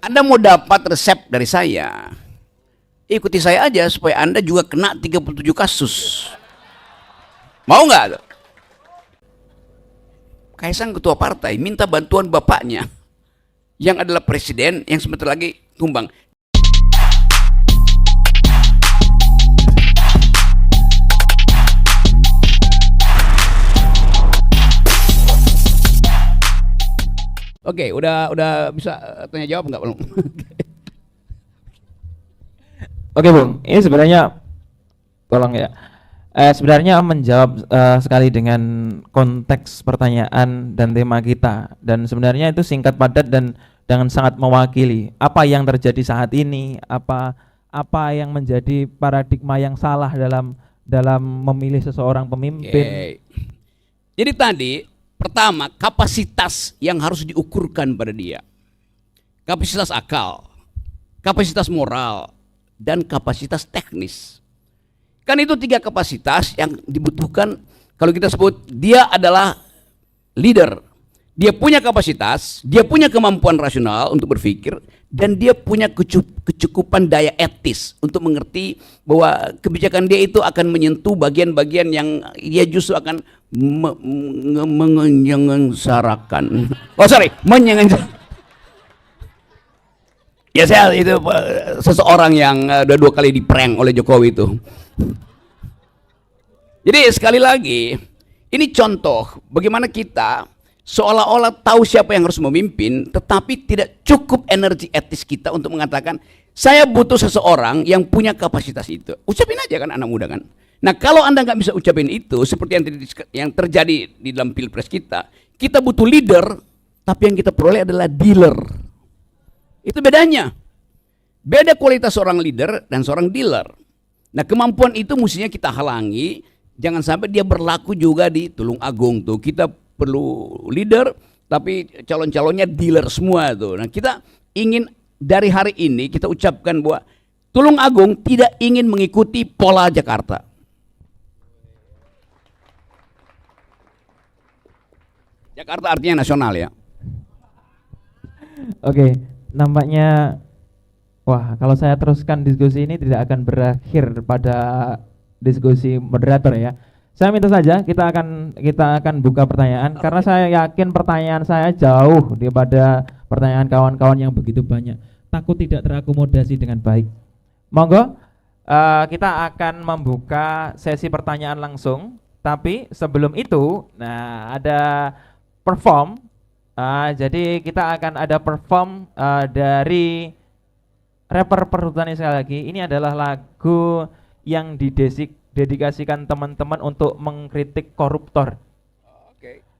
Anda mau dapat resep dari saya, ikuti saya aja supaya Anda juga kena 37 kasus. Mau nggak? Kaisang ketua partai minta bantuan bapaknya yang adalah presiden yang sebentar lagi tumbang. Oke, udah bisa tanya jawab nggak belum? Oke Bung, ini sebenarnya tolong ya. Sebenarnya menjawab sekali dengan konteks pertanyaan dan tema kita, dan sebenarnya itu singkat padat dan dengan sangat mewakili apa yang terjadi saat ini, apa yang menjadi paradigma yang salah dalam memilih seseorang pemimpin. Oke. Jadi tadi pertama, kapasitas yang harus diukurkan pada dia. Kapasitas akal, kapasitas moral, dan kapasitas teknis. Kan itu 3 kapasitas yang dibutuhkan kalau kita sebut dia adalah leader. Dia punya kapasitas, dia punya kemampuan rasional untuk berpikir, dan dia punya kecukupan daya etis untuk mengerti bahwa kebijakan dia itu akan menyentuh bagian-bagian yang dia justru akan menyengsarakan. Ya saya itu seseorang yang udah 2 kali diprank oleh Jokowi itu. Jadi sekali lagi, ini contoh bagaimana kita seolah-olah tahu siapa yang harus memimpin, tetapi tidak cukup energi etis kita untuk mengatakan, saya butuh seseorang yang punya kapasitas itu. Ucapin aja kan anak muda kan. Nah kalau Anda nggak bisa ucapin itu, seperti yang terjadi di dalam pilpres kita butuh leader, tapi yang kita peroleh adalah dealer. Itu bedanya. Beda kualitas seorang leader dan seorang dealer. Nah kemampuan itu mestinya kita halangi, jangan sampai dia berlaku juga di Tulung Agung tuh. Kita perlu leader, tapi calon-calonnya dealer semua tuh. Nah kita ingin dari hari ini kita ucapkan bahwa Tulung Agung tidak ingin mengikuti pola Jakarta. Jakarta artinya nasional ya. Oke, nampaknya wah, kalau saya teruskan diskusi ini tidak akan berakhir pada diskusi moderator ya. Saya minta saja kita akan buka pertanyaan, karena saya yakin pertanyaan saya jauh daripada pertanyaan kawan-kawan yang begitu banyak. Takut tidak terakomodasi dengan baik. Monggo, kita akan membuka sesi pertanyaan langsung. Tapi sebelum itu, nah ada perform. Jadi kita akan ada perform dari rapper Perhutani sekali lagi. Ini adalah lagu yang dedikasikan teman-teman untuk mengkritik koruptor.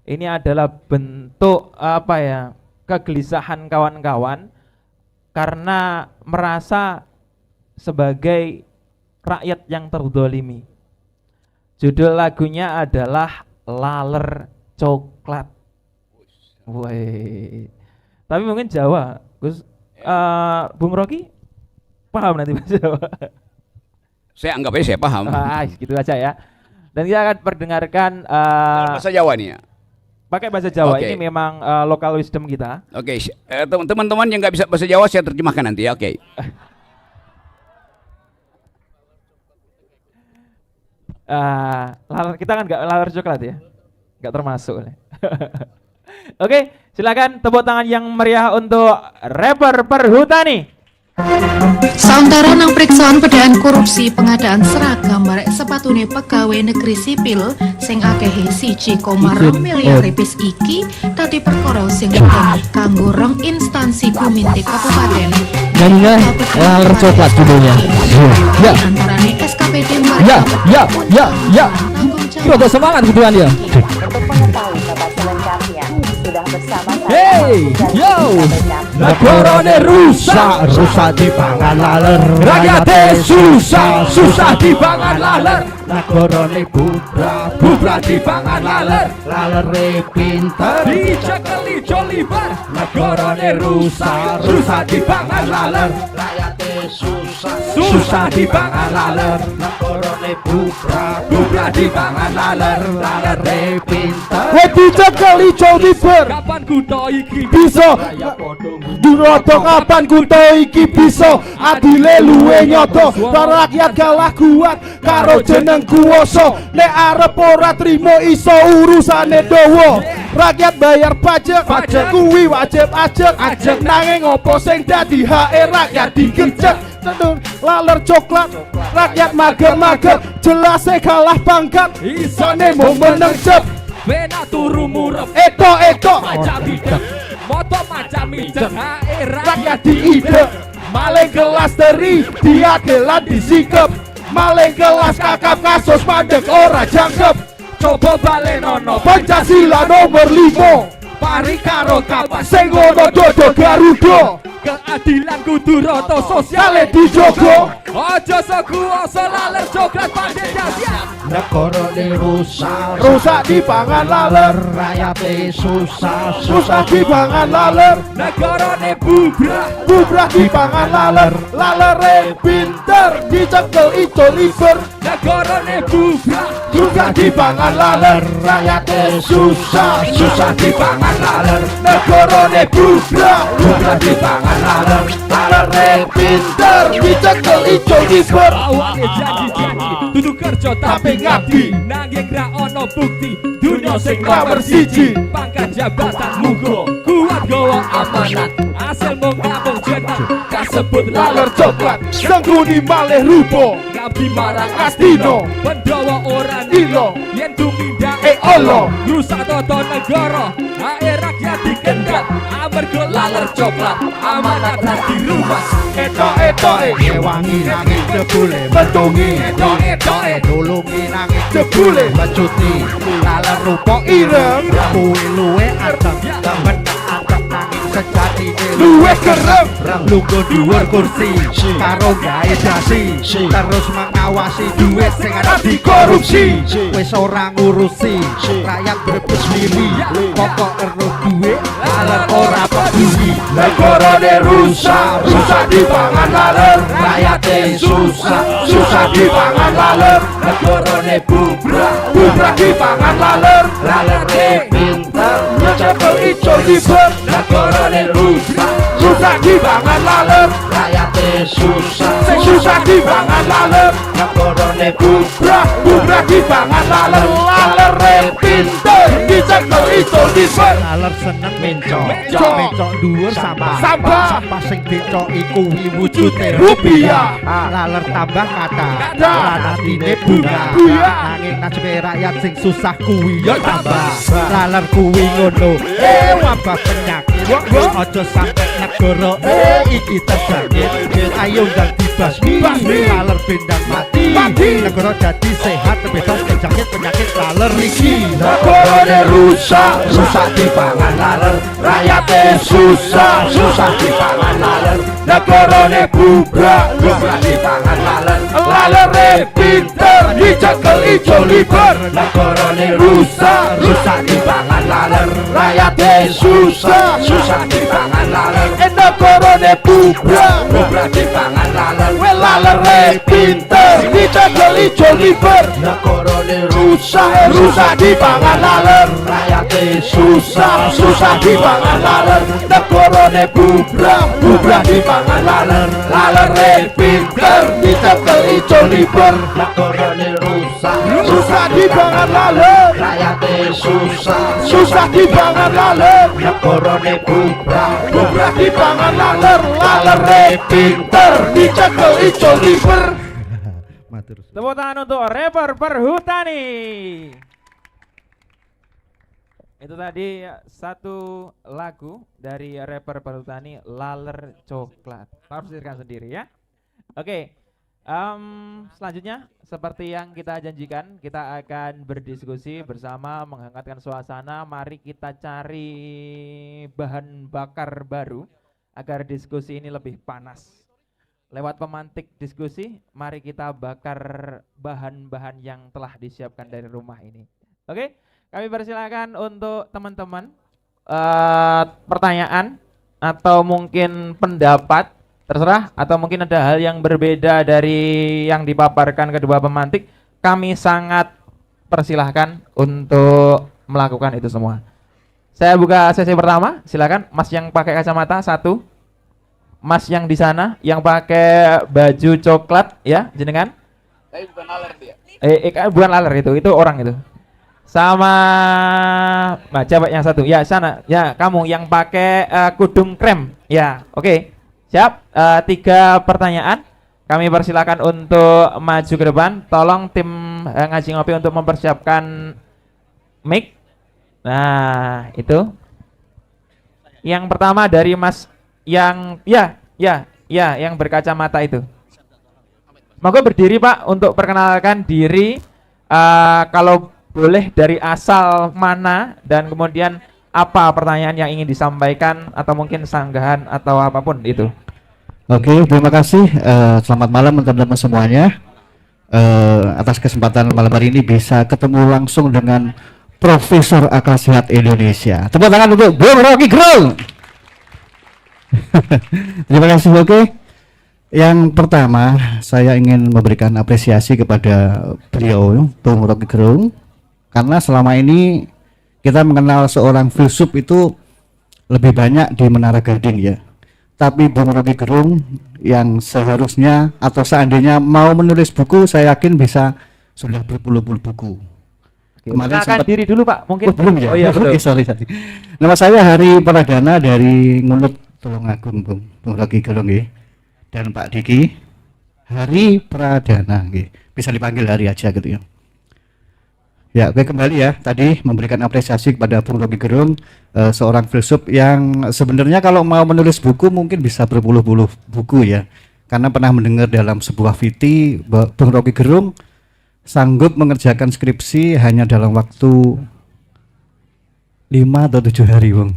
Ini adalah bentuk apa ya, kegelisahan kawan-kawan karena merasa sebagai rakyat yang terdolimi. Judul lagunya adalah Laler Coklat. Woi, tapi mungkin Jawa, Gus. Bung Rocky paham nanti bahasa Jawa? Saya anggap aja saya paham. Gitu aja ya. Dan kita akan perdengarkan bahasa Jawa nih ya. Pakai bahasa Jawa. Ini memang local wisdom kita. Oke, teman-teman yang nggak bisa bahasa Jawa saya terjemahkan nanti ya. Oke. Kita kan nggak laler coklat ya, nggak termasuk. Oke, silakan tepuk tangan yang meriah untuk rapper Perhutani. Sauntara nang priksaan pedaan korupsi pengadaan seragam barek sepatune pegawai negeri sipil sing akehe 1,2 miliar rupiah iki tadi perkara sing kanggo rong instansi Guminti Kabupaten. Jadinya laler coklat judulnya. Ya. Antarane SKPD Ya. Coba semangat gituan ya. Untuk mengetahui kabar selengkapnya sudah bersama saya. Hey, yo. Negorone rusak dipangan laler. Rakyate susah dipangan laler. Negorone bubra dipangan laler. Lalere pinter Dicekeli jolibar. Negorone rusak dipangan laler. Rakyate susah dipangan laler. Negarane bubrah dipangan laler. Lalere pinter. Dicekel ijo liber. Kapan kutha iki Bisa Duroto kapan kutha iki bisa adile luwe nyoto. Rakyat kalah kuat karo jeneng kuwasa. Nek arep ora trimo iso urusane dawa. Rakyat bayar pajak kuwi wajib ajek nanging opo sing dadi hake rakyat digecek. Laler coklat rakyat mager-mager jelas kalah pangkat isone mung meneng cep. Bena turu murep Eto macam idek. Moto macam idek. rakyat diidek. Maling kelas teri diadelan disikep. Maling kelas kakap kasus mandek ora jangkep. Coba balenono Pancasila nomor 5 pari karo kapas. sing ngono dodo Garuda Keadilan kudu rata sosial kale dijogo. Aja sekuasa laler coklat pandai dahsyat. Negarane Rusak dipangan laler. rakyate Susah dipangan laler. Negarane bubrah Dipangan laler. Lalere pinter dicekel ijo liber. Negarane bubrah Susah dipangan laler. rakyate susah dipangan laler. Negarane bubrah dipangan laler. Lalere pinter dicekel ijo liber. awake janji-janji dudu kerja tapi ngabdi nanging ra ono bukti dunya sing nomor siji pangkat jabatan muga kuat gawa amanat asal mung ngabung jeneng kasebut Laler laler coklat sengkuni malih rupa. ngabdi marang Astino Pendawa ora Ilo yen tumindak Allah rusak tata negara hae rakyat dikendat amarga laler coklat amanat ra dirumas Etok Wangi nanging jebule Bentungi etok nulungi nanging Jebule mecuti laler rupa Ireng kuwi luwe adem temen adem nanging sejatine Luwe kerem Lugo dhuwur kursi karo gawe dasi terus mengawasi duit sing arep Dikorupsi wis ora ngurusi rakyat brebes mili pokok ero duit laler ora peduli Negarane rusak dipangan laler. rakyate Susah dipangan laler. negarane Bubrah dipangan laler. lalere pinter Dicekel ijo liber. negarane Susah dipangan laler. rakyate Sing susah dipangan laler. negarane Bubrah dipangan laler. Lalere pinter dicekel ijo liber. laler seneng mencok dhuwur sampah Sampah. sing dicoki kuwi wujude Rupiah. laler tambah kata Kata. ranatine bunga Bunga. nanging nasib rakyat sing susah kuwi ya tambah laler kuwi ngono wabah penyakit aja sampe negara iki terjangkit ayo ndang dibasmi laler bendang mati negara dadi sehat bebas terjangkit penyakit laler iki Negarane rusak dipangan laler. Rakyate susah dipangan laler. Negarane bubrah dipangan laler. Lalere pinter dicekel ijo liber. Negarane rusak dipangan laler. Rakyate susah dipangan laler. Negarane bubrah dipangan laler. Lalere pinter dicekel ijo liber. Negarane rusak dipangan laler. Rakyate susah dipangan laler. Negarane bubrah dipangan laler. Lalere pinter dicekel ijo liber. Negarane rusak dipangan laler. Rakyate susah dipangan laler. Negarane bubrah dipangan laler. Lalere pinter dicekel ijo liber. matur Tepuk tangan untuk rapper Perhutani. Itu tadi satu lagu dari rapper Perhutani, Laler Coklat. Tafsirkan sendiri ya. Oke, selanjutnya seperti yang kita janjikan, kita akan berdiskusi bersama menghangatkan suasana. Mari kita cari bahan bakar baru agar diskusi ini lebih panas. Lewat pemantik diskusi, mari kita bakar bahan-bahan yang telah disiapkan dari rumah ini. Oke, kami persilakan untuk teman-teman pertanyaan atau mungkin pendapat terserah, atau mungkin ada hal yang berbeda dari yang dipaparkan kedua pemantik, kami sangat persilahkan untuk melakukan itu semua. Saya buka sesi pertama, silakan Mas yang pakai kacamata satu, Mas yang di sana yang pakai baju coklat ya, jenengan. Saya bukan aler dia. Bukan laler itu orang itu. Sama coba yang satu ya sana ya, kamu yang pakai kudung krem ya, oke. Siap. 3 pertanyaan kami persilakan untuk maju ke depan. Tolong tim ngaji ngopi untuk mempersiapkan mic. Nah itu yang pertama dari Mas yang yang berkacamata itu. Monggo berdiri Pak untuk perkenalkan diri, kalau boleh dari asal mana dan kemudian apa pertanyaan yang ingin disampaikan atau mungkin sanggahan atau apapun itu. Oke, terima kasih. Selamat malam teman-teman semuanya. Atas kesempatan malam hari ini bisa ketemu langsung dengan Profesor Akal Sehat Indonesia. Tepuk tangan untuk Bung Rocky Gerung. Terima kasih. Oke. Yang pertama, saya ingin memberikan apresiasi kepada beliau, Bung Rocky Gerung, karena selama ini kita mengenal seorang filsuf itu lebih banyak di Menara Gading ya. Tapi Bung Rocky Gerung yang seharusnya atau seandainya mau menulis buku, saya yakin bisa sudah berpuluh-puluh buku. Kemarin sempat diri dulu Pak, mungkin. belum ya. Oh iya betul. Oke, sorry. Nama saya Hari Pradana dari Ngunut Tulungagung, Bung Rocky Gerung ya. Dan Pak Diki Hari Pradana, bisa dipanggil Hari aja gitu ya. Ya, oke, kembali ya. Tadi memberikan apresiasi kepada Bung Rocky Gerung, seorang filsuf yang sebenarnya kalau mau menulis buku mungkin bisa berpuluh-puluh buku ya. Karena pernah mendengar dalam sebuah VT Bung Rocky Gerung sanggup mengerjakan skripsi hanya dalam waktu 5 atau 7 hari, Bung.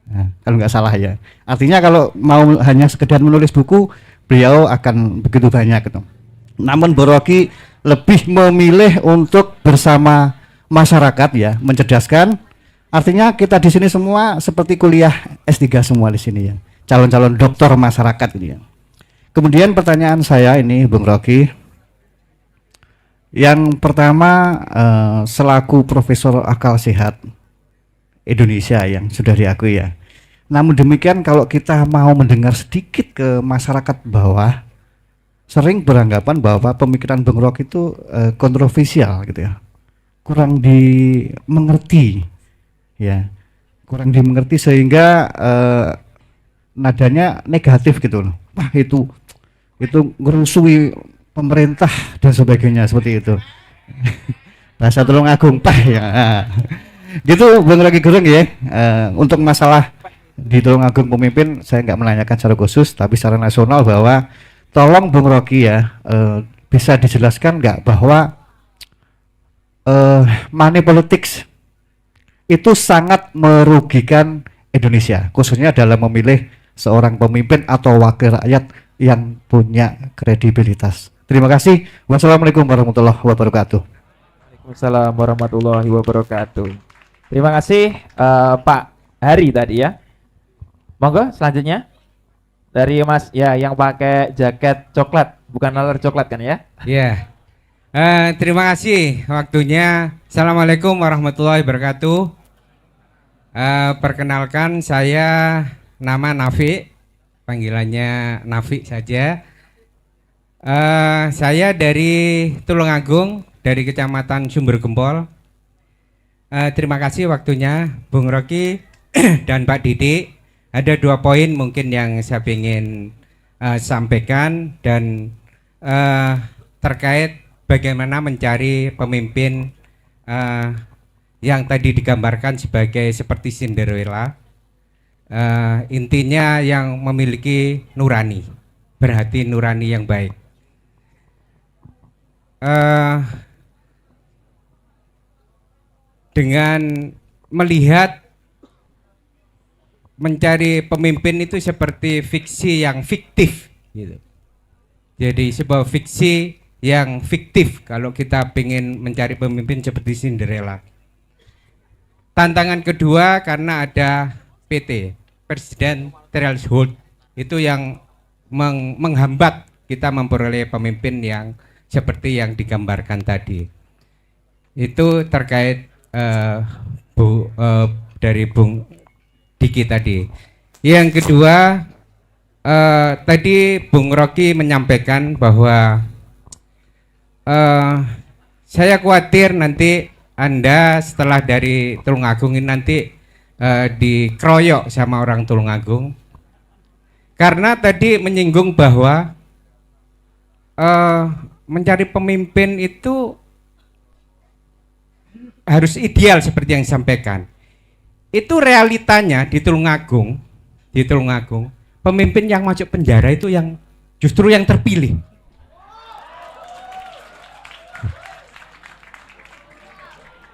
Nah, kalau nggak salah ya. Artinya kalau mau hanya sekedar menulis buku, beliau akan begitu banyak gitu. Namun Bung Rocky lebih memilih untuk bersama masyarakat ya, mencerdaskan. Artinya kita di sini semua seperti kuliah S3 semua di sini ya. Calon-calon doktor masyarakat gitu ya. Kemudian pertanyaan saya ini Bung Rocky. Yang pertama, selaku Profesor Akal Sehat Indonesia yang sudah diakui ya. Namun demikian kalau kita mau mendengar sedikit ke masyarakat bawah, sering beranggapan bahwa pemikiran Bung Rocky itu kontroversial gitu ya, kurang dimengerti ya, kurang dimengerti sehingga nadanya negatif gitu loh. Wah itu ngerusui pemerintah dan sebagainya seperti itu. Bahasa Tulungagung pah ya. Gitu Bung Rocky Gerung ya. Untuk masalah di Tulungagung pemimpin saya nggak menanyakan secara khusus, tapi secara nasional bahwa tolong Bung Rocky ya, bisa dijelaskan nggak bahwa money politics itu sangat merugikan Indonesia, khususnya dalam memilih seorang pemimpin atau wakil rakyat yang punya kredibilitas. Terima kasih. Wassalamualaikum warahmatullahi wabarakatuh. Waalaikumsalam warahmatullahi wabarakatuh. Terima kasih Pak Hari tadi ya. Monggo selanjutnya dari Mas ya yang pakai jaket coklat, bukan laler coklat kan ya? Ya. Terima kasih waktunya. Assalamualaikum warahmatullahi wabarakatuh. Perkenalkan saya nama Nafi, panggilannya Nafi saja. Saya dari Tulungagung, dari Kecamatan Sumber Gempol. Terima kasih waktunya Bung Rocky dan Pak Didik. Ada 2 poin mungkin yang saya ingin sampaikan dan terkait bagaimana mencari pemimpin yang tadi digambarkan sebagai seperti Cinderella. Intinya yang memiliki nurani, berhati nurani yang baik. Dengan melihat mencari pemimpin itu seperti fiksi yang fiktif gitu. Jadi sebuah fiksi yang fiktif kalau kita ingin mencari pemimpin seperti Cinderella. Tantangan kedua karena ada PT, Presiden Threshold, itu yang menghambat kita memperoleh pemimpin yang seperti yang digambarkan tadi. Itu terkait dari Bung Diki tadi. Yang kedua, tadi Bung Rocky menyampaikan bahwa saya khawatir nanti Anda setelah dari Tulungagung ini nanti dikeroyok sama orang Tulungagung. Karena tadi menyinggung bahwa mencari pemimpin itu harus ideal seperti yang disampaikan. Itu realitanya di Tulungagung, pemimpin yang masuk penjara itu yang justru yang terpilih.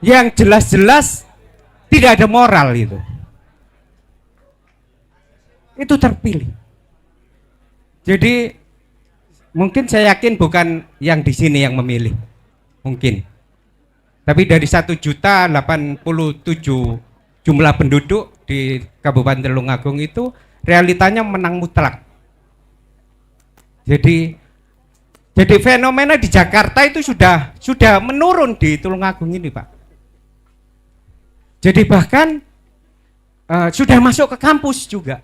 Yang jelas-jelas tidak ada moral itu terpilih. Jadi mungkin saya yakin bukan yang di sini yang memilih, mungkin. Tapi dari 1.087 jumlah penduduk di Kabupaten Tulungagung itu realitanya menang mutlak. Jadi fenomena di Jakarta itu sudah menurun di Tulungagung ini, Pak. Jadi bahkan sudah masuk ke kampus juga.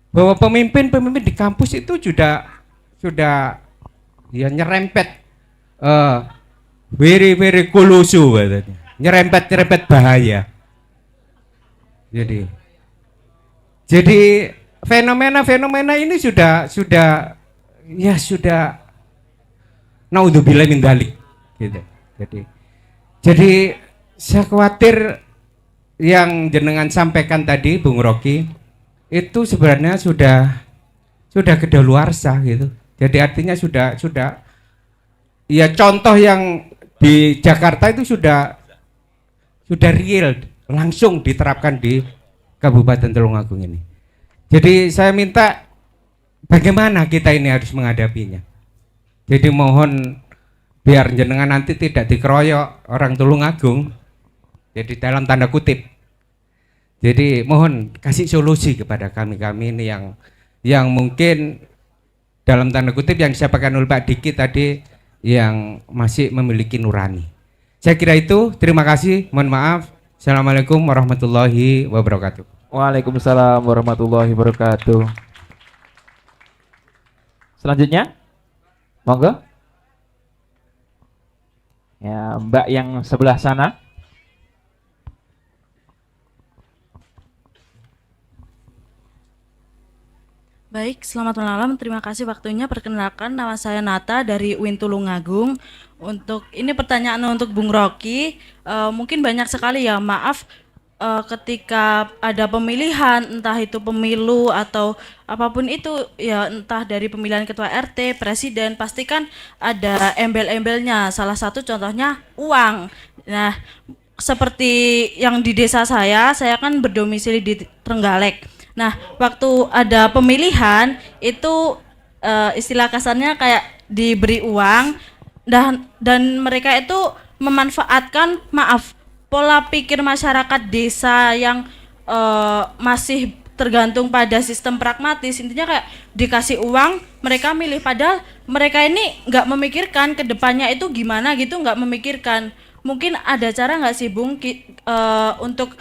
Bahwa pemimpin di kampus itu sudah ya nyerempet very kulusu katanya. Nyerempet bahaya. Jadi fenomena ini sudah naudzubillah min dzalik gitu. Jadi saya khawatir yang jenengan sampaikan tadi Bung Rocky itu sebenarnya sudah kedaluarsa gitu. Jadi artinya sudah ya contoh yang di Jakarta itu sudah real langsung diterapkan di Kabupaten Tulungagung ini. Jadi saya minta bagaimana kita ini harus menghadapinya. Jadi mohon biar jenengan nanti tidak dikeroyok orang Tulungagung. Jadi dalam tanda kutip. Jadi mohon kasih solusi kepada kami ini yang mungkin dalam tanda kutip yang disampaikan oleh Pak Diki tadi yang masih memiliki nurani. Saya kira itu. Terima kasih. Mohon maaf. Assalamualaikum warahmatullahi wabarakatuh. Waalaikumsalam warahmatullahi wabarakatuh. Selanjutnya, monggo. Ya, Mbak yang sebelah sana. Baik, selamat malam. Terima kasih waktunya. Perkenalkan, nama saya Nata dari UIN Tulungagung. Untuk ini pertanyaan untuk Bung Rocky. Mungkin banyak sekali ya, maaf, ketika ada pemilihan, entah itu pemilu atau apapun itu, ya entah dari pemilihan ketua RT, presiden, pastikan ada embel-embelnya. Salah satu contohnya uang. Nah, seperti yang di desa saya kan berdomisili di Trenggalek. Nah, waktu ada pemilihan itu istilah kasarnya kayak diberi uang dan mereka itu memanfaatkan pola pikir masyarakat desa yang masih tergantung pada sistem pragmatis. Intinya kayak dikasih uang mereka milih, padahal mereka ini nggak memikirkan ke depannya itu gimana gitu, nggak memikirkan. Mungkin ada cara nggak sih Bung untuk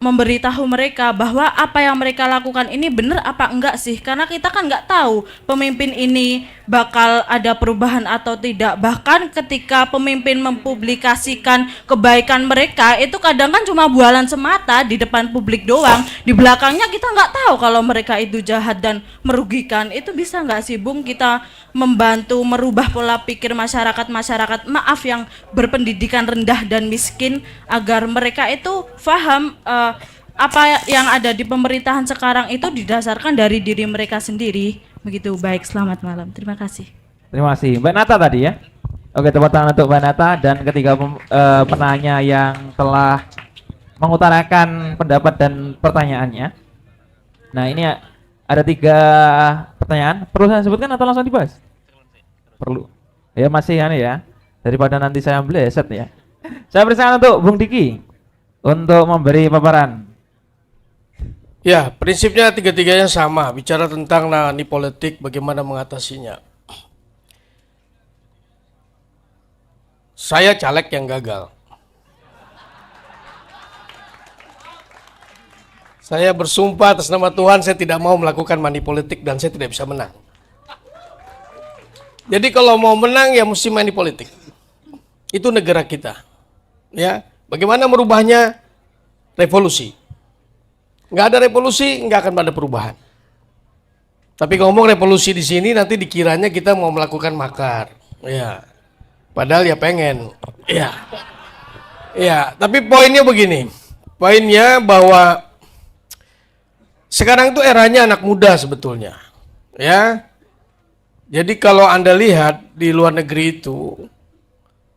memberitahu mereka bahwa apa yang mereka lakukan ini benar apa enggak sih, karena kita kan nggak tahu pemimpin ini bakal ada perubahan atau tidak. Bahkan ketika pemimpin mempublikasikan kebaikan mereka itu kadang kan cuma bualan semata di depan publik doang, di belakangnya kita nggak tahu kalau mereka itu jahat dan merugikan. Itu bisa nggak sih Bung kita membantu merubah pola pikir masyarakat yang berpendidikan rendah dan miskin agar mereka itu paham apa yang ada di pemerintahan sekarang itu didasarkan dari diri mereka sendiri. Begitu. Baik, selamat malam. Terima kasih. Terima kasih. Mbak Nata tadi ya. Oke, tepuk tangan untuk Mbak Nata dan ketiga penanya yang telah mengutarakan pendapat dan pertanyaannya. Nah, ini ada 3 pertanyaan. Perlu saya sebutkan atau langsung dibahas? Perlu. Ya masih ya. Daripada nanti saya meleset ya. Saya persilakan untuk Bung Diki untuk memberi paparan. Ya, prinsipnya tiga-tiganya sama, bicara tentang money politik, bagaimana mengatasinya. Saya caleg yang gagal. Saya bersumpah atas nama Tuhan, saya tidak mau melakukan money politik dan saya tidak bisa menang. Jadi kalau mau menang ya mesti money politik. Itu negara kita. Ya, bagaimana merubahnya? Revolusi. Nggak ada revolusi, nggak akan ada perubahan. Tapi ngomong revolusi di sini nanti dikiranya kita mau melakukan makar. Ya, padahal ya pengen. Ya, ya. Tapi poinnya begini. Poinnya bahwa sekarang itu eranya anak muda sebetulnya. Ya, jadi kalau Anda lihat di luar negeri itu,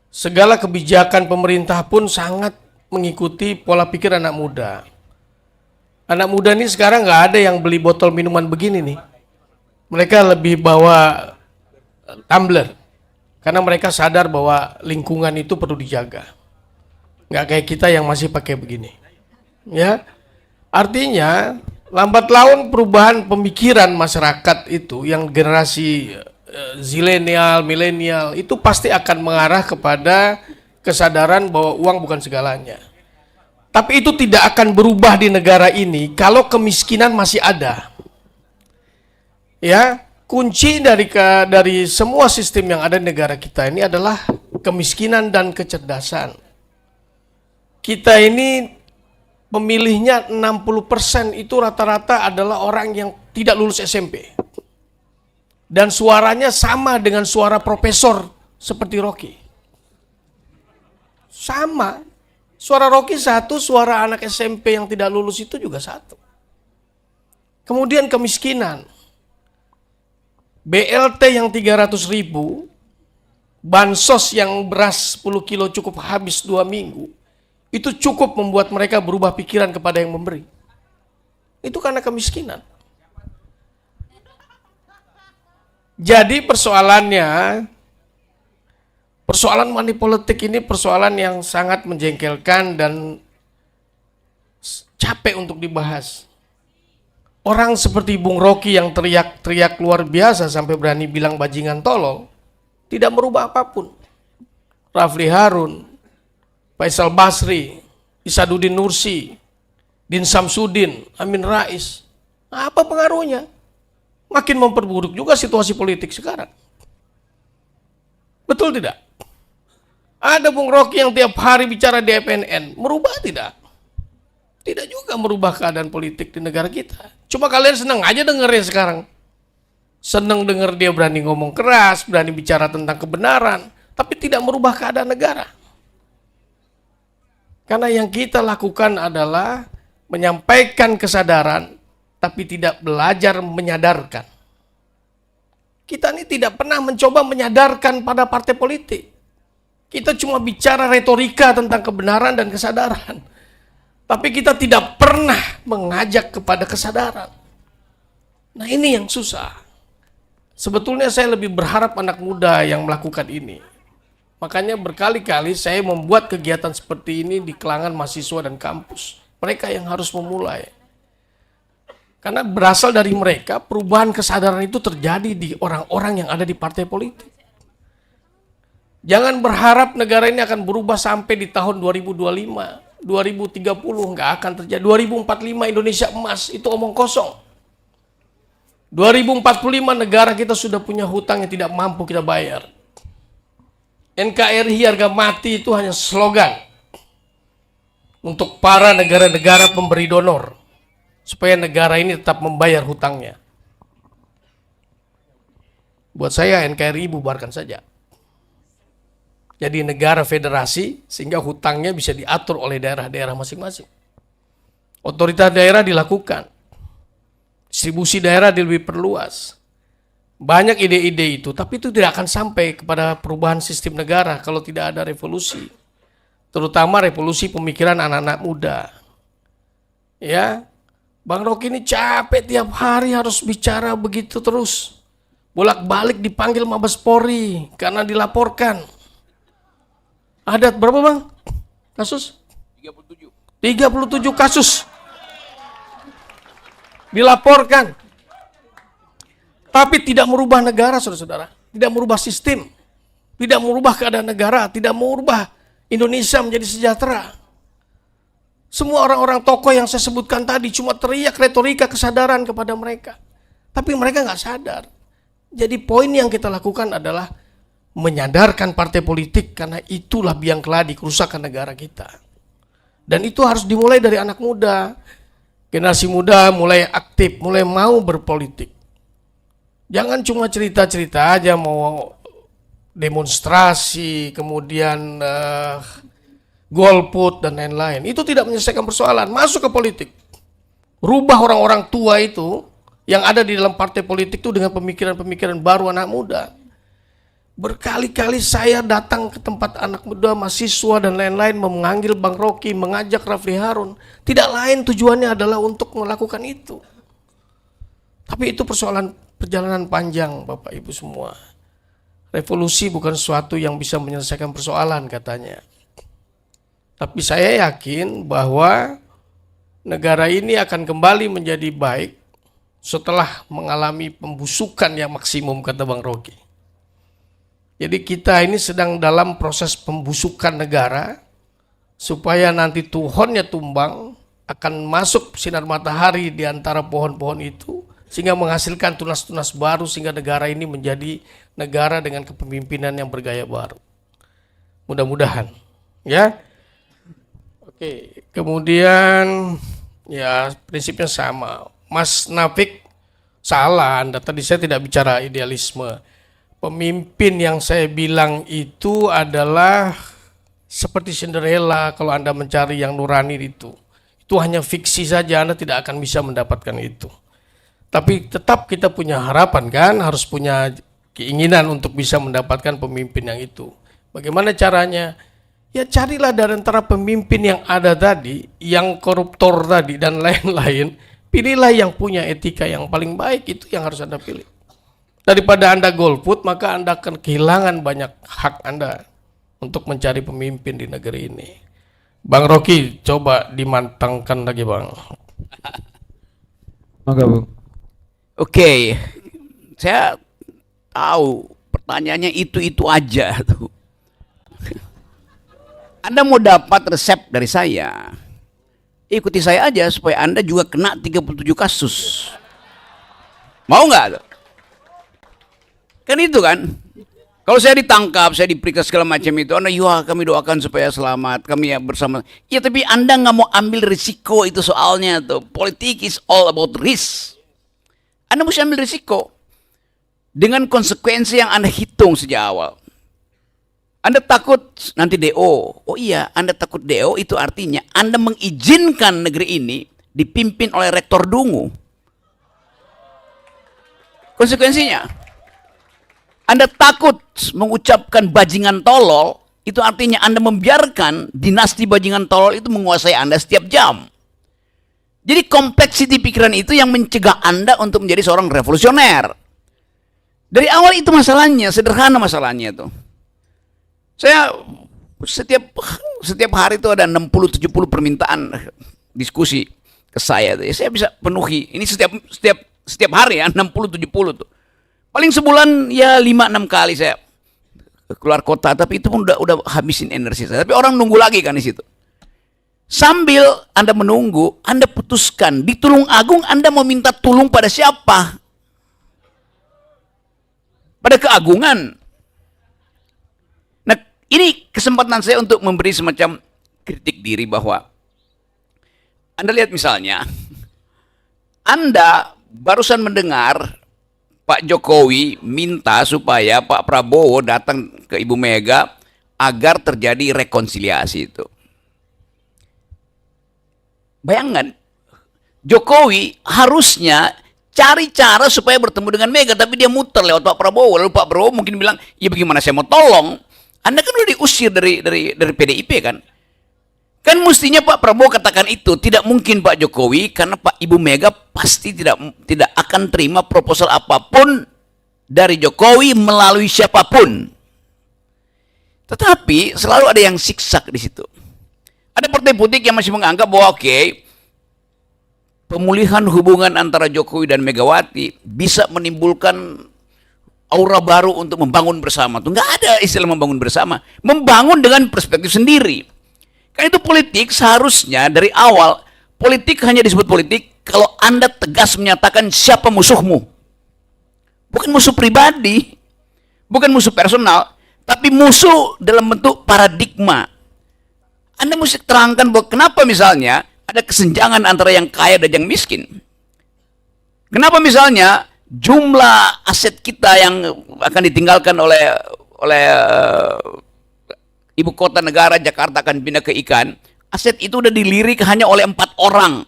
segala kebijakan pemerintah pun sangat mengikuti pola pikir anak muda. Anak muda ini sekarang nggak ada yang beli botol minuman begini nih. Mereka lebih bawa tumbler. Karena mereka sadar bahwa lingkungan itu perlu dijaga. Nggak kayak kita yang masih pakai begini. Ya, artinya lambat laun perubahan pemikiran masyarakat itu yang generasi zilenial, milenial itu pasti akan mengarah kepada kesadaran bahwa uang bukan segalanya. Tapi itu tidak akan berubah di negara ini kalau kemiskinan masih ada. Ya, kunci dari semua sistem yang ada di negara kita ini adalah kemiskinan dan kecerdasan. Kita ini pemilihnya 60% itu rata-rata adalah orang yang tidak lulus SMP. Dan suaranya sama dengan suara profesor seperti Rocky. Sama. Suara Rocky satu, suara anak SMP yang tidak lulus itu juga satu. Kemudian kemiskinan. BLT yang 300.000, bansos yang beras 10 kilo cukup habis 2 minggu, itu cukup membuat mereka berubah pikiran kepada yang memberi. Itu karena kemiskinan. Jadi persoalannya, persoalan money politik ini persoalan yang sangat menjengkelkan dan capek untuk dibahas. Orang seperti Bung Rocky yang teriak-teriak luar biasa sampai berani bilang bajingan tolol, tidak merubah apapun. Rafli Harun, Faisal Basri, Isaduddin Nursi, Din Samsudin, Amin Rais. Apa pengaruhnya? Makin memperburuk juga situasi politik sekarang. Betul tidak? Ada Bung Rocky yang tiap hari bicara di FNN, merubah tidak? Tidak juga merubah keadaan politik di negara kita. Cuma kalian senang aja dengernya sekarang. Senang denger dia berani ngomong keras, berani bicara tentang kebenaran, tapi tidak merubah keadaan negara. Karena yang kita lakukan adalah menyampaikan kesadaran, tapi tidak belajar menyadarkan. Kita ini tidak pernah mencoba menyadarkan pada partai politik. Kita cuma bicara retorika tentang kebenaran dan kesadaran. Tapi kita tidak pernah mengajak kepada kesadaran. Nah ini yang susah. Sebetulnya saya lebih berharap anak muda yang melakukan ini. Makanya berkali-kali saya membuat kegiatan seperti ini di kalangan mahasiswa dan kampus. Mereka yang harus memulai. Karena berasal dari mereka, perubahan kesadaran itu terjadi di orang-orang yang ada di partai politik. Jangan berharap negara ini akan berubah sampai di tahun 2025, 2030, nggak akan terjadi. 2045 Indonesia emas, itu omong kosong. 2045 negara kita sudah punya hutang yang tidak mampu kita bayar. NKRI harga mati itu hanya slogan untuk para negara-negara pemberi donor, supaya negara ini tetap membayar hutangnya. Buat saya NKRI bubarkan saja. Jadi negara federasi sehingga hutangnya bisa diatur oleh daerah-daerah masing-masing. Otoritas daerah dilakukan. Distribusi daerah lebih perluas. Banyak ide-ide itu, tapi itu tidak akan sampai kepada perubahan sistem negara kalau tidak ada revolusi. Terutama revolusi pemikiran anak-anak muda. Ya, Bang Rocky ini capek tiap hari harus bicara begitu terus. Bolak-balik dipanggil Mabes Polri karena dilaporkan. Ada berapa Bang? Kasus? 37 kasus. dilaporkan. Tapi tidak merubah negara, saudara-saudara. Tidak merubah sistem. Tidak merubah keadaan negara. Tidak merubah Indonesia menjadi sejahtera. Semua orang-orang tokoh yang saya sebutkan tadi cuma teriak retorika kesadaran kepada mereka. Tapi mereka nggak sadar. Jadi poin yang kita lakukan adalah menyadarkan partai politik karena itulah biang keladi kerusakan negara kita. Dan itu harus dimulai dari anak muda. Generasi muda mulai aktif, mulai mau berpolitik. Jangan cuma cerita-cerita aja mau demonstrasi, kemudian golput dan lain-lain. Itu tidak menyelesaikan persoalan. Masuk ke politik. Rubah orang-orang tua itu yang ada di dalam partai politik itu dengan pemikiran-pemikiran baru anak muda. Berkali-kali saya datang ke tempat anak muda, mahasiswa dan lain-lain memanggil Bang Rocky, mengajak Rafli Harun. Tidak lain tujuannya adalah untuk melakukan itu. Tapi itu persoalan perjalanan panjang Bapak Ibu semua. Revolusi bukan sesuatu yang bisa menyelesaikan persoalan katanya. Tapi saya yakin bahwa negara ini akan kembali menjadi baik setelah mengalami pembusukan yang maksimum, kata Bang Rocky. Jadi kita ini sedang dalam proses pembusukan negara supaya nanti tuhonnya tumbang, akan masuk sinar matahari di antara pohon-pohon itu sehingga menghasilkan tunas-tunas baru sehingga negara ini menjadi negara dengan kepemimpinan yang bergaya baru. Mudah-mudahan, ya. Oke, kemudian ya prinsipnya sama. Mas Nafik salah, Anda tadi saya tidak bicara idealisme. Pemimpin yang saya bilang itu adalah seperti Cinderella kalau Anda mencari yang nurani itu. Itu hanya fiksi saja, Anda tidak akan bisa mendapatkan itu. Tapi tetap kita punya harapan kan, harus punya keinginan untuk bisa mendapatkan pemimpin yang itu. Bagaimana caranya? Ya carilah dari antara pemimpin yang ada tadi, yang koruptor tadi dan lain-lain, pilihlah yang punya etika yang paling baik, itu yang harus Anda pilih. Daripada Anda golput, maka Anda akan kehilangan banyak hak Anda untuk mencari pemimpin di negeri ini. Bang Rocky, coba dimantangkan lagi Bang. Monggo, Bung. Oke, saya tahu pertanyaannya itu aja tuh. Anda mau dapat resep dari saya, ikuti saya aja supaya Anda juga kena 37 kasus. Mau nggak? Kan itu kan. Kalau saya ditangkap, saya diperiksa segala macam itu, Anda, ya kami doakan supaya selamat, kami ya bersama. Ya tapi Anda nggak mau ambil risiko, itu soalnya tuh. Politik is all about risk. Anda mesti ambil risiko dengan konsekuensi yang Anda hitung sejak awal. Anda takut nanti DO. Oh iya, Anda takut DO itu artinya Anda mengizinkan negeri ini dipimpin oleh rektor dungu. Konsekuensinya, Anda takut mengucapkan bajingan tolol, itu artinya Anda membiarkan dinasti bajingan tolol itu menguasai Anda setiap jam. Jadi kompleksiti pikiran itu yang mencegah Anda untuk menjadi seorang revolusioner. Dari awal itu masalahnya, sederhana masalahnya itu. Saya setiap hari itu ada 60-70 permintaan diskusi ke saya. Saya bisa penuhi. Ini setiap hari ya 60-70 tuh. Paling sebulan ya 5-6 kali saya keluar kota, tapi itu pun udah habisin energi saya. Tapi orang nunggu lagi kan di situ. Sambil Anda menunggu, Anda putuskan di Tulung Agung Anda mau minta tolong pada siapa? Pada keagungan. Nah, ini kesempatan saya untuk memberi semacam kritik diri bahwa Anda lihat misalnya, Anda barusan mendengar Pak Jokowi minta supaya Pak Prabowo datang ke Ibu Mega agar terjadi rekonsiliasi itu. Bayangkan, Jokowi harusnya cari cara supaya bertemu dengan Mega, tapi dia muter lewat Pak Prabowo. Lalu Pak Prabowo mungkin bilang, ya bagaimana saya mau tolong? Anda kan udah diusir dari PDIP kan? Kan mestinya Pak Prabowo katakan itu. Tidak mungkin Pak Jokowi, karena Pak Ibu Mega pasti tidak akan terima proposal apapun dari Jokowi melalui siapapun. Tetapi selalu ada yang siksak di situ. Ada partai politik yang masih menganggap bahwa oke, pemulihan hubungan antara Jokowi dan Megawati bisa menimbulkan aura baru untuk membangun bersama. Tuh nggak ada istilah membangun bersama, membangun dengan perspektif sendiri. Kan itu politik seharusnya dari awal. Politik hanya disebut politik kalau Anda tegas menyatakan siapa musuhmu. Bukan musuh pribadi, bukan musuh personal, tapi musuh dalam bentuk paradigma. Anda mesti terangkan bahwa kenapa misalnya ada kesenjangan antara yang kaya dan yang miskin. Kenapa misalnya jumlah aset kita yang akan ditinggalkan oleh ibu kota negara Jakarta akan pindah ke ikan, aset itu udah dilirik hanya oleh 4 orang.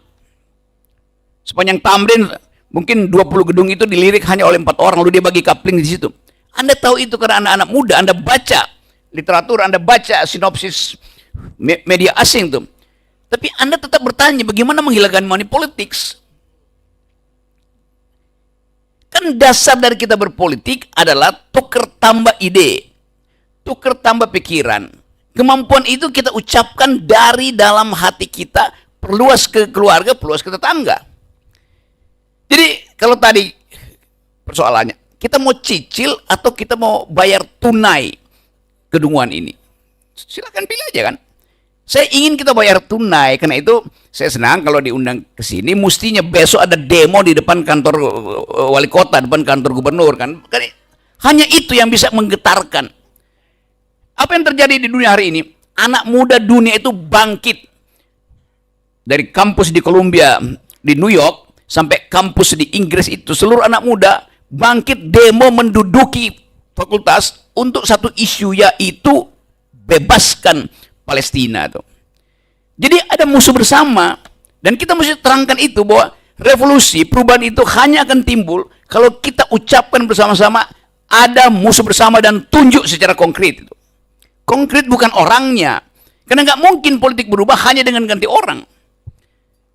Sepanjang Tamrin mungkin 20 gedung itu dilirik hanya oleh 4 orang, lalu dia bagi kapling di situ. Anda tahu itu karena anak-anak muda, Anda baca literatur, Anda baca sinopsis media asing tuh. Tapi Anda tetap bertanya bagaimana menghilangkan money politics. Kan dasar dari kita berpolitik adalah tuker tambah ide, tuker tambah pikiran. Kemampuan itu kita ucapkan dari dalam hati kita, perluas ke keluarga, perluas ke tetangga. Jadi kalau tadi persoalannya, kita mau cicil atau kita mau bayar tunai kedunguan ini? Silakan pilih aja kan. Saya ingin kita bayar tunai, karena itu saya senang kalau diundang ke sini. Mestinya besok ada demo di depan kantor wali kota, depan kantor gubernur kan. Hanya itu yang bisa menggetarkan. Apa yang terjadi di dunia hari ini? Anak muda dunia itu bangkit. Dari kampus di Columbia, di New York, sampai kampus di Inggris itu, seluruh anak muda bangkit demo menduduki fakultas untuk satu isu, yaitu bebaskan Palestina tuh. Jadi ada musuh bersama, dan kita mesti terangkan itu bahwa revolusi perubahan itu hanya akan timbul kalau kita ucapkan bersama-sama ada musuh bersama dan tunjuk secara konkret itu. Konkret bukan orangnya, karena nggak mungkin politik berubah hanya dengan ganti orang.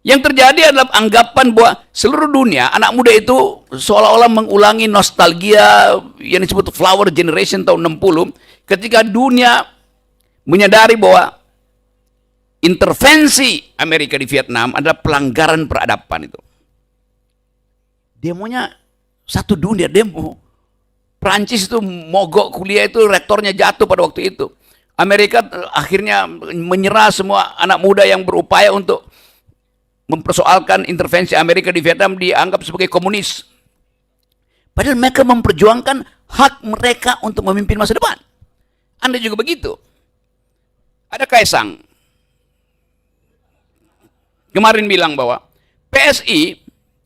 Yang terjadi adalah anggapan bahwa seluruh dunia anak muda itu seolah-olah mengulangi nostalgia yang disebut flower generation tahun 60, ketika dunia menyadari bahwa intervensi Amerika di Vietnam adalah pelanggaran peradaban itu. Demonya satu dunia demo. Prancis itu mogok kuliah itu, rektornya jatuh pada waktu itu. Amerika akhirnya menyerah semua anak muda yang berupaya untuk mempersoalkan intervensi Amerika di Vietnam dianggap sebagai komunis. Padahal mereka memperjuangkan hak mereka untuk memimpin masa depan. Anda juga begitu. Ada Kaisang kemarin bilang bahwa PSI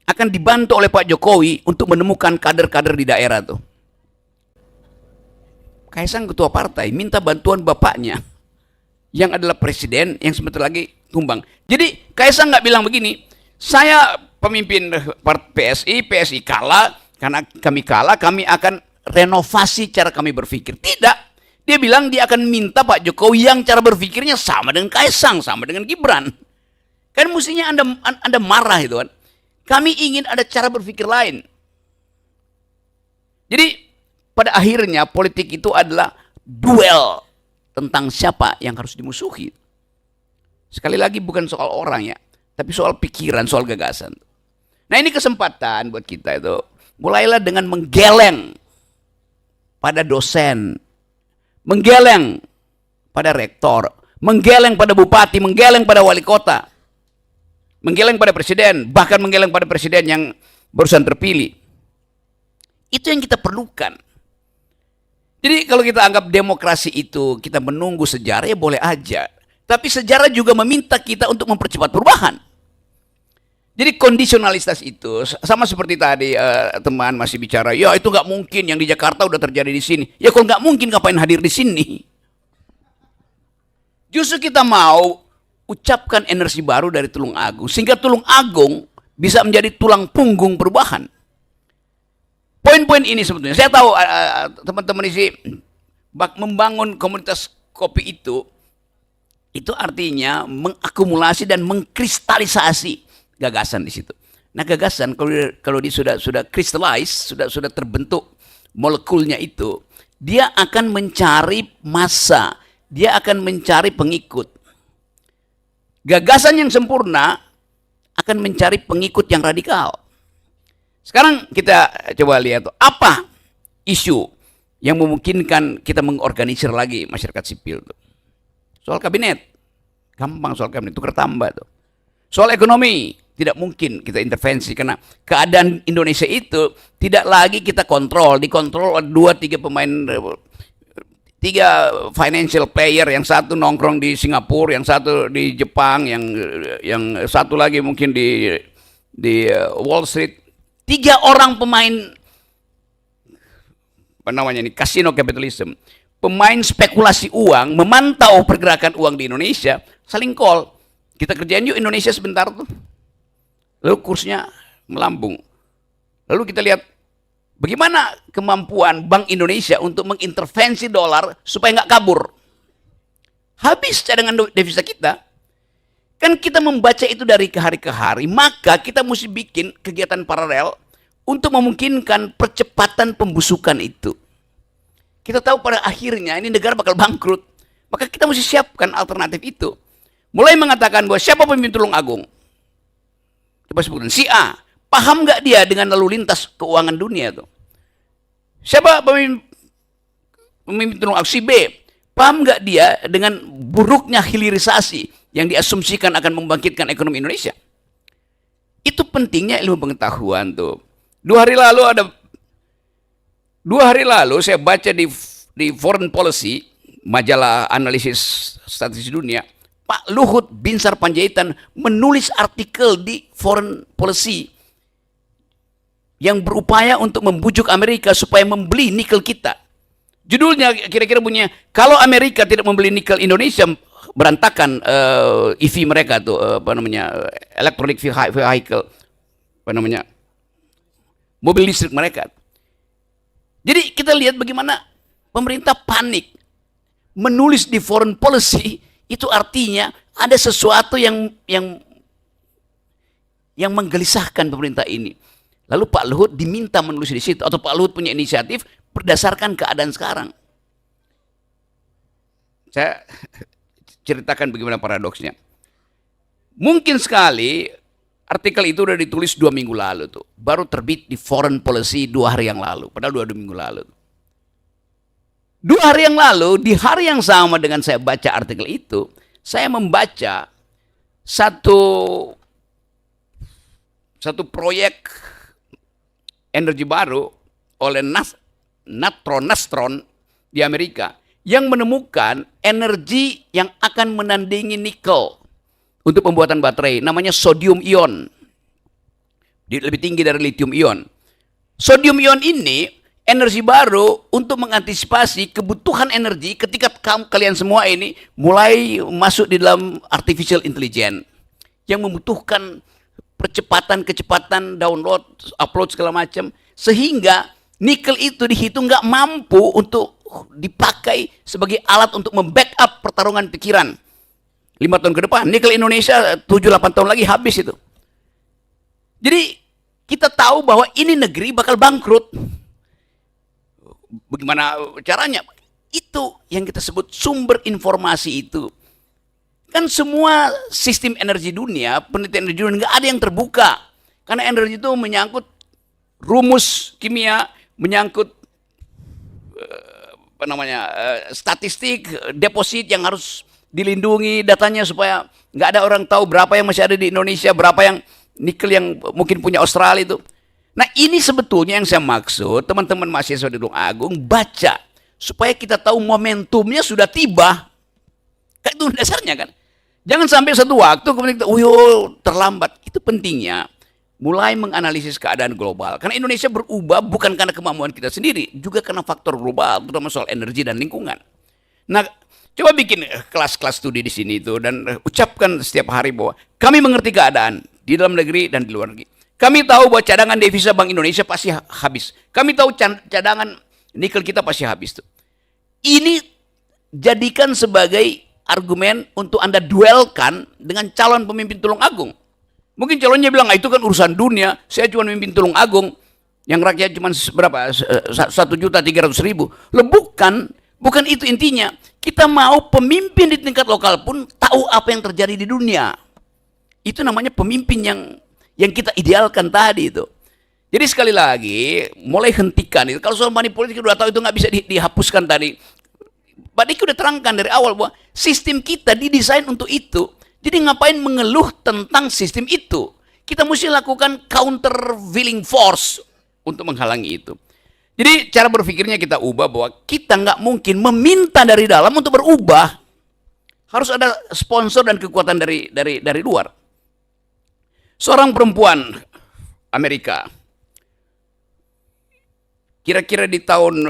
akan dibantu oleh Pak Jokowi untuk menemukan kader-kader di daerah tuh. Kaisang ketua partai minta bantuan bapaknya yang adalah presiden yang sebentar lagi tumbang. Jadi Kaisang nggak bilang begini, saya pemimpin PSI kalah, karena kami kalah, kami akan renovasi cara kami berpikir. Tidak. Dia bilang dia akan minta Pak Jokowi yang cara berpikirnya sama dengan Kaisang, sama dengan Gibran. Kan mestinya Anda marah itu kan. Kami ingin ada cara berpikir lain. Jadi pada akhirnya politik itu adalah duel tentang siapa yang harus dimusuhi. Sekali lagi bukan soal orang ya, tapi soal pikiran, soal gagasan. Nah ini kesempatan buat kita itu. Mulailah dengan menggeleng pada dosen, menggeleng pada rektor, menggeleng pada bupati, menggeleng pada wali kota, menggeleng pada presiden, bahkan menggeleng pada presiden yang barusan terpilih. Itu yang kita perlukan. Jadi kalau kita anggap demokrasi itu kita menunggu sejarah, ya boleh aja. Tapi sejarah juga meminta kita untuk mempercepat perubahan. Jadi kondisionalitas itu sama seperti tadi teman masih bicara, ya itu nggak mungkin yang di Jakarta udah terjadi di sini. Ya kalau nggak mungkin ngapain hadir di sini? Justru kita mau ucapkan energi baru dari Tulung Agung, sehingga Tulung Agung bisa menjadi tulang punggung perubahan. Poin-poin ini sebetulnya, saya tahu teman-teman isi membangun komunitas kopi itu artinya mengakumulasi dan mengkristalisasi gagasan di situ. Nah gagasan kalau dia sudah crystallize, sudah terbentuk molekulnya itu, dia akan mencari massa, dia akan mencari pengikut. Gagasan yang sempurna akan mencari pengikut yang radikal. Sekarang kita coba lihat apa isu yang memungkinkan kita mengorganisir lagi masyarakat sipil tuh. Soal kabinet, gampang soal kabinet, tukar tambah tuh. Soal ekonomi, tidak mungkin kita intervensi karena keadaan Indonesia itu tidak lagi kita kontrol, dikontrol oleh 2-3 pemain, 3 financial player, yang satu nongkrong di Singapura, yang satu di Jepang, yang satu lagi mungkin di Wall Street. 3 orang pemain apa namanya ini, kasino capitalism, pemain spekulasi uang, memantau pergerakan uang di Indonesia, saling call. Kita kerjain yuk Indonesia sebentar tuh. Lalu kursnya melambung. Lalu kita lihat bagaimana kemampuan Bank Indonesia untuk mengintervensi dolar supaya nggak kabur. Habis cadangan devisa kita. Kan kita membaca itu dari ke hari ke hari, maka kita mesti bikin kegiatan paralel untuk memungkinkan percepatan pembusukan itu. Kita tahu pada akhirnya ini negara bakal bangkrut. Maka kita mesti siapkan alternatif itu. Mulai mengatakan bahwa siapa pemimpin Tulungagung? Coba sebutkan, si A. Paham nggak dia dengan lalu lintas keuangan dunia tuh? Siapa pemimpin Tulungagung? Si B. Paham nggak dia dengan buruknya hilirisasi yang diasumsikan akan membangkitkan ekonomi Indonesia? Itu pentingnya ilmu pengetahuan tuh. 2 hari lalu saya baca di Foreign Policy, majalah analisis statistik dunia, Pak Luhut Binsar Panjaitan menulis artikel di Foreign Policy yang berupaya untuk membujuk Amerika supaya membeli nikel kita. Judulnya kira-kira bunyinya, kalau Amerika tidak membeli nikel Indonesia, berantakan EV mereka tuh, electronic vehicle, mobil listrik mereka. Jadi kita lihat bagaimana pemerintah panik menulis di Foreign Policy. Itu artinya ada sesuatu yang menggelisahkan pemerintah ini. Lalu Pak Luhut diminta menulis di situ, atau Pak Luhut punya inisiatif berdasarkan keadaan sekarang. Saya ceritakan bagaimana paradoksnya. Mungkin sekali artikel itu udah ditulis 2 minggu lalu tuh, baru terbit di Foreign Policy 2 hari yang lalu, padahal 2 minggu lalu. 2 hari yang lalu, di hari yang sama dengan saya baca artikel itu, saya membaca satu proyek energi baru oleh Nastron di Amerika yang menemukan energi yang akan menandingi nikel untuk pembuatan baterai, namanya sodium ion. Lebih tinggi dari lithium ion. Sodium ion ini energi baru untuk mengantisipasi kebutuhan energi ketika kalian semua ini mulai masuk di dalam artificial intelligence yang membutuhkan kecepatan download, upload segala macam, sehingga nikel itu dihitung nggak mampu untuk dipakai sebagai alat untuk membackup pertarungan pikiran. 5 tahun ke depan, nikel Indonesia 7-8 tahun lagi habis itu. Jadi kita tahu bahwa ini negeri bakal bangkrut. Bagaimana caranya? Itu yang kita sebut sumber informasi itu. Kan semua sistem energi dunia, penelitian energi dunia, nggak ada yang terbuka. Karena energi itu menyangkut rumus kimia, menyangkut statistik, deposit yang harus dilindungi datanya supaya nggak ada orang tahu berapa yang masih ada di Indonesia, berapa yang nikel yang mungkin punya Australia itu. Nah ini sebetulnya yang saya maksud, teman-teman mahasiswa di Tulungagung baca supaya kita tahu momentumnya sudah tiba. Kayak itu dasarnya kan. Jangan sampai satu waktu kemudian kita, terlambat. Itu pentingnya mulai menganalisis keadaan global. Karena Indonesia berubah bukan karena kemampuan kita sendiri, juga karena faktor global, terutama soal energi dan lingkungan. Nah, coba bikin kelas-kelas studi di sini itu dan ucapkan setiap hari bahwa kami mengerti keadaan di dalam negeri dan di luar negeri. Kami tahu bahwa cadangan devisa Bank Indonesia pasti habis. Kami tahu cadangan nikel kita pasti habis tuh. Ini jadikan sebagai argumen untuk Anda duelkan dengan calon pemimpin Tulungagung. Mungkin calonnya bilang, itu kan urusan dunia, saya cuma memimpin Tulungagung yang rakyat cuma berapa? 1.300.000. Loh bukan itu intinya. Kita mau pemimpin di tingkat lokal pun tahu apa yang terjadi di dunia. Itu namanya pemimpin yang kita idealkan tadi itu. Jadi sekali lagi, mulai hentikan itu. Kalau soal money politik udah tahu itu nggak bisa dihapuskan tadi. Pak Diki udah terangkan dari awal bahwa sistem kita didesain untuk itu. Jadi ngapain mengeluh tentang sistem itu? Kita mesti lakukan countervailing force untuk menghalangi itu. Jadi cara berpikirnya kita ubah bahwa kita nggak mungkin meminta dari dalam untuk berubah. Harus ada sponsor dan kekuatan dari luar. Seorang perempuan Amerika, kira-kira di tahun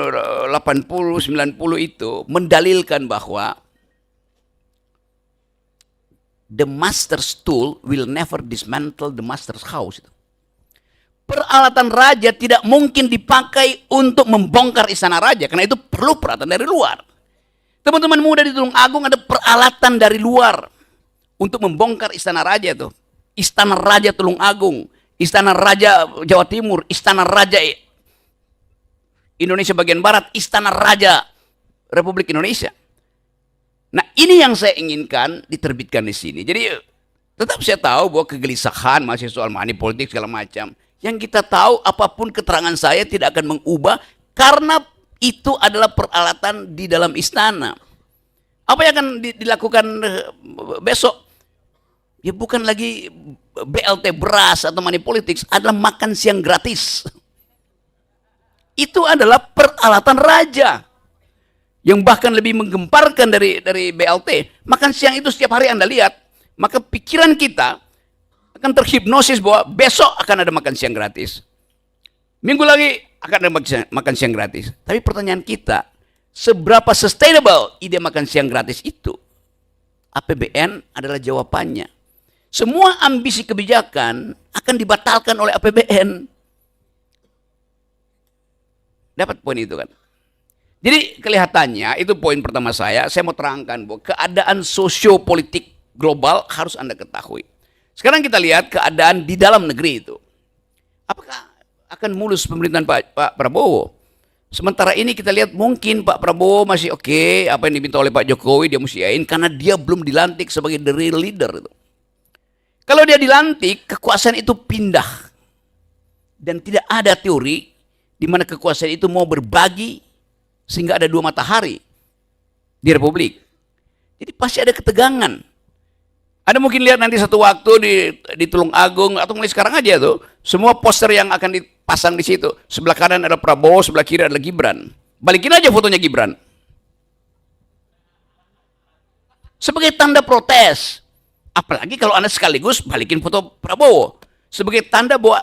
80-90 itu mendalilkan bahwa the master's tool will never dismantle the master's house. Peralatan raja tidak mungkin dipakai untuk membongkar istana raja, karena itu perlu peralatan dari luar. Teman-teman muda di Tulung Agung ada peralatan dari luar untuk membongkar istana raja itu. Istana Raja Tulung Agung, Istana Raja Jawa Timur, Istana Raja Indonesia bagian Barat, Istana Raja Republik Indonesia. Nah, ini yang saya inginkan diterbitkan di sini. Jadi tetap saya tahu bahwa kegelisahan masih soal money politik segala macam. Yang kita tahu apapun keterangan saya tidak akan mengubah karena itu adalah peralatan di dalam istana. Apa yang akan dilakukan besok? Ya bukan lagi BLT beras atau money politics, adalah makan siang gratis. Itu adalah peralatan raja. Yang bahkan lebih menggemparkan dari BLT. Makan siang itu setiap hari Anda lihat, maka pikiran kita akan terhipnosis bahwa besok akan ada makan siang gratis. Minggu lagi akan ada makan siang gratis. Tapi pertanyaan kita, seberapa sustainable ide makan siang gratis itu? APBN adalah jawabannya. Semua ambisi kebijakan akan dibatalkan oleh APBN. Dapat poin itu kan? Jadi kelihatannya, itu poin pertama saya mau terangkan bahwa keadaan sosiopolitik global harus Anda ketahui. Sekarang kita lihat keadaan di dalam negeri itu. Apakah akan mulus pemerintahan Pak Prabowo? Sementara ini kita lihat mungkin Pak Prabowo masih oke, apa yang diminta oleh Pak Jokowi dia mesti yain karena dia belum dilantik sebagai the real leader itu. Kalau dia dilantik, kekuasaan itu pindah. Dan tidak ada teori di mana kekuasaan itu mau berbagi sehingga ada dua matahari di Republik. Jadi pasti ada ketegangan. Ada mungkin lihat nanti satu waktu di Tulung Agung atau mulai sekarang aja tuh, semua poster yang akan dipasang di situ. Sebelah kanan ada Prabowo, sebelah kiri adalah Gibran. Balikin aja fotonya Gibran. Sebagai tanda protes. Apalagi kalau Anda sekaligus balikin foto Prabowo. Sebagai tanda bahwa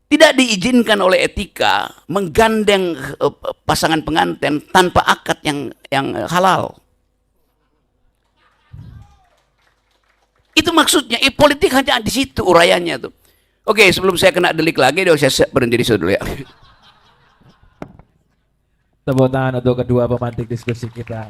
tidak diizinkan oleh etika menggandeng pasangan pengantin tanpa akad yang halal. Itu maksudnya, politik hanya di situ uraiannya tuh. Oke, sebelum saya kena delik lagi, saya berhenti di situ dulu ya. Tepuk tangan untuk kedua pemantik diskusi kita.